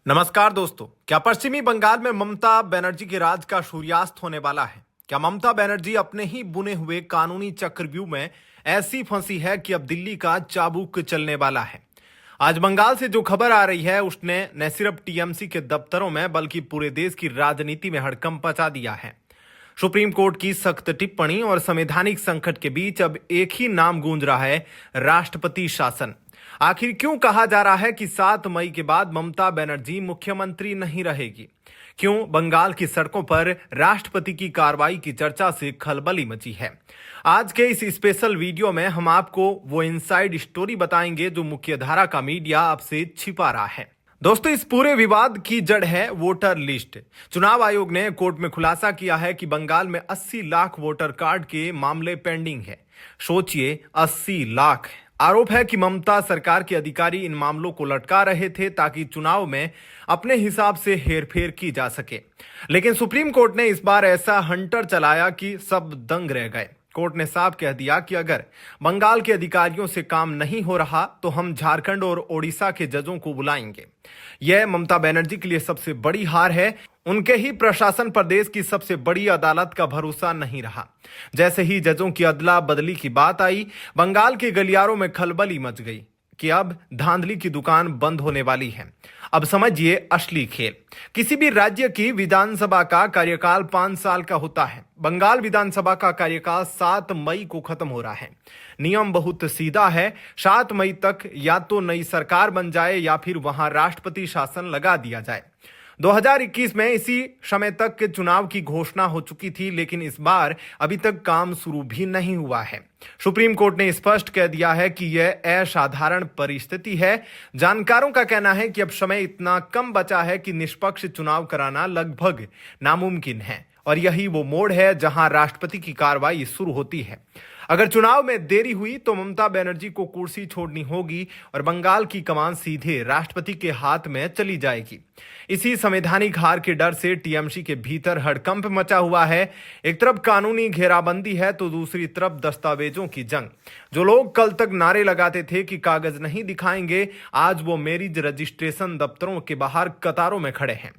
नमस्कार दोस्तों। क्या पश्चिमी बंगाल में ममता बनर्जी के राज का सूर्यास्त होने वाला है? क्या ममता बनर्जी अपने ही बुने हुए कानूनी चक्रव्यूह में ऐसी फंसी है कि अब दिल्ली का चाबुक चलने वाला है? आज बंगाल से जो खबर आ रही है उसने न सिर्फ टीएमसी के दफ्तरों में बल्कि पूरे देश की राजनीति में हड़कंप मचा दिया है। सुप्रीम कोर्ट की सख्त टिप्पणी और संवैधानिक संकट के बीच अब एक ही नाम गूंज रहा है, राष्ट्रपति शासन। आखिर क्यों कहा जा रहा है कि 7 मई के बाद ममता बनर्जी मुख्यमंत्री नहीं रहेगी? क्यों बंगाल की सड़कों पर राष्ट्रपति की कार्रवाई की चर्चा से खलबली मची है? आज के इस स्पेशल वीडियो में हम आपको वो इनसाइड स्टोरी बताएंगे जो मुख्यधारा का मीडिया आपसे छिपा रहा है। दोस्तों, इस पूरे विवाद की जड़ है वोटर लिस्ट। चुनाव आयोग ने कोर्ट में खुलासा किया है कि बंगाल में 80 लाख वोटर कार्ड के मामले पेंडिंग है। सोचिए, 80 लाख। आरोप है कि ममता सरकार के अधिकारी इन मामलों को लटका रहे थे ताकि चुनाव में अपने हिसाब से हेरफेर की जा सके। लेकिन सुप्रीम कोर्ट ने इस बार ऐसा हंटर चलाया कि सब दंग रह गए। कोर्ट ने साफ कह दिया कि अगर बंगाल के अधिकारियों से काम नहीं हो रहा तो हम झारखंड और ओडिशा के जजों को बुलाएंगे। यह ममता बनर्जी के लिए सबसे बड़ी हार है। उनके ही प्रशासन पर देश की सबसे बड़ी अदालत का भरोसा नहीं रहा। जैसे ही जजों की अदला बदली की बात आई, बंगाल के गलियारों में खलबली मच गई कि अब धांधली की दुकान बंद होने वाली है। अब समझिए असली खेल। किसी भी राज्य की विधानसभा का कार्यकाल 5 साल का होता है। बंगाल विधानसभा का कार्यकाल 7 मई को खत्म हो रहा है। नियम बहुत सीधा है, 7 मई तक या तो नई सरकार बन जाए या फिर वहां राष्ट्रपति शासन लगा दिया जाए। 2021 में इसी समय तक के चुनाव की घोषणा हो चुकी थी, लेकिन इस बार अभी तक काम शुरू भी नहीं हुआ है। सुप्रीम कोर्ट ने स्पष्ट कह दिया है कि यह असाधारण परिस्थिति है। जानकारों का कहना है कि अब समय इतना कम बचा है कि निष्पक्ष चुनाव कराना लगभग नामुमकिन है और यही वो मोड़ है जहां राष्ट्रपति की कार्रवाई शुरू होती है। अगर चुनाव में देरी हुई तो ममता बनर्जी को कुर्सी छोड़नी होगी और बंगाल की कमान सीधे राष्ट्रपति के हाथ में चली जाएगी। इसी संवैधानिक हार के डर से टीएमसी के भीतर हड़कंप मचा हुआ है। एक तरफ कानूनी घेराबंदी है तो दूसरी तरफ दस्तावेजों की जंग। जो लोग कल तक नारे लगाते थे कि कागज नहीं दिखाएंगे, आज वो मैरिज रजिस्ट्रेशन दफ्तरों के बाहर कतारों में खड़े हैं।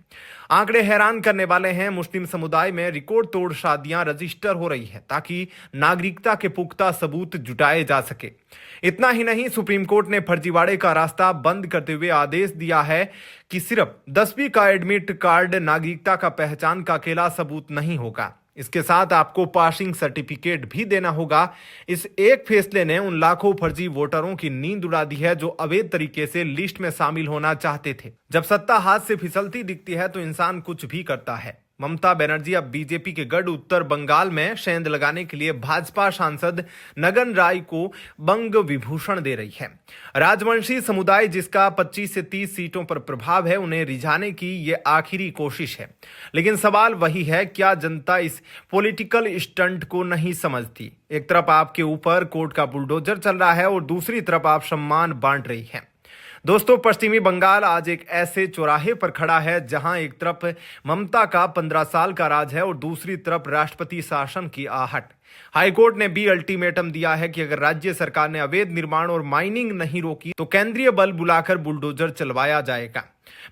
आंकड़े हैरान करने वाले हैं। मुस्लिम समुदाय में रिकॉर्ड तोड़ शादियां रजिस्टर हो रही है ताकि नागरिकता के पुख्ता सबूत जुटाए जा सके। इतना ही नहीं, सुप्रीम कोर्ट ने फर्जीवाड़े का रास्ता बंद करते हुए आदेश दिया है कि सिर्फ 10वीं का एडमिट कार्ड नागरिकता का पहचान का अकेला सबूत नहीं होगा, इसके साथ आपको पासिंग सर्टिफिकेट भी देना होगा। इस एक फैसले ने उन लाखों फर्जी वोटरों की नींद उड़ा दी है जो अवैध तरीके से लिस्ट में शामिल होना चाहते थे। जब सत्ता हाथ से फिसलती दिखती है तो इंसान कुछ भी करता है। ममता बनर्जी अब बीजेपी के गढ़ उत्तर बंगाल में सेंध लगाने के लिए भाजपा सांसद नगन राय को बंग विभूषण दे रही है। राजवंशी समुदाय जिसका 25 से 30 सीटों पर प्रभाव है, उन्हें रिझाने की ये आखिरी कोशिश है। लेकिन सवाल वही है, क्या जनता इस पॉलिटिकल स्टंट को नहीं समझती? एक तरफ आपके ऊपर कोर्ट का बुलडोजर चल रहा है और दूसरी तरफ आप सम्मान बांट रही है। दोस्तों, पश्चिमी बंगाल आज एक ऐसे चौराहे पर खड़ा है जहां एक तरफ ममता का 15 साल का राज है और दूसरी तरफ राष्ट्रपति शासन की आहट। हाईकोर्ट ने भी अल्टीमेटम दिया है कि अगर राज्य सरकार ने अवैध निर्माण और माइनिंग नहीं रोकी तो केंद्रीय बल बुलाकर बुलडोजर चलवाया जाएगा।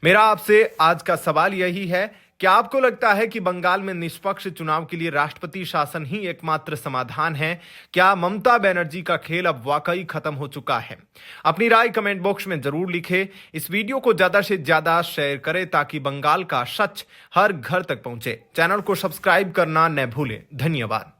मेरा आपसे आज का सवाल यही है, क्या आपको लगता है कि बंगाल में निष्पक्ष चुनाव के लिए राष्ट्रपति शासन ही एकमात्र समाधान है? क्या ममता बनर्जी का खेल अब वाकई खत्म हो चुका है? अपनी राय कमेंट बॉक्स में जरूर लिखें। इस वीडियो को ज्यादा से ज्यादा शेयर करें ताकि बंगाल का सच हर घर तक पहुंचे। चैनल को सब्सक्राइब करना न भूलें। धन्यवाद।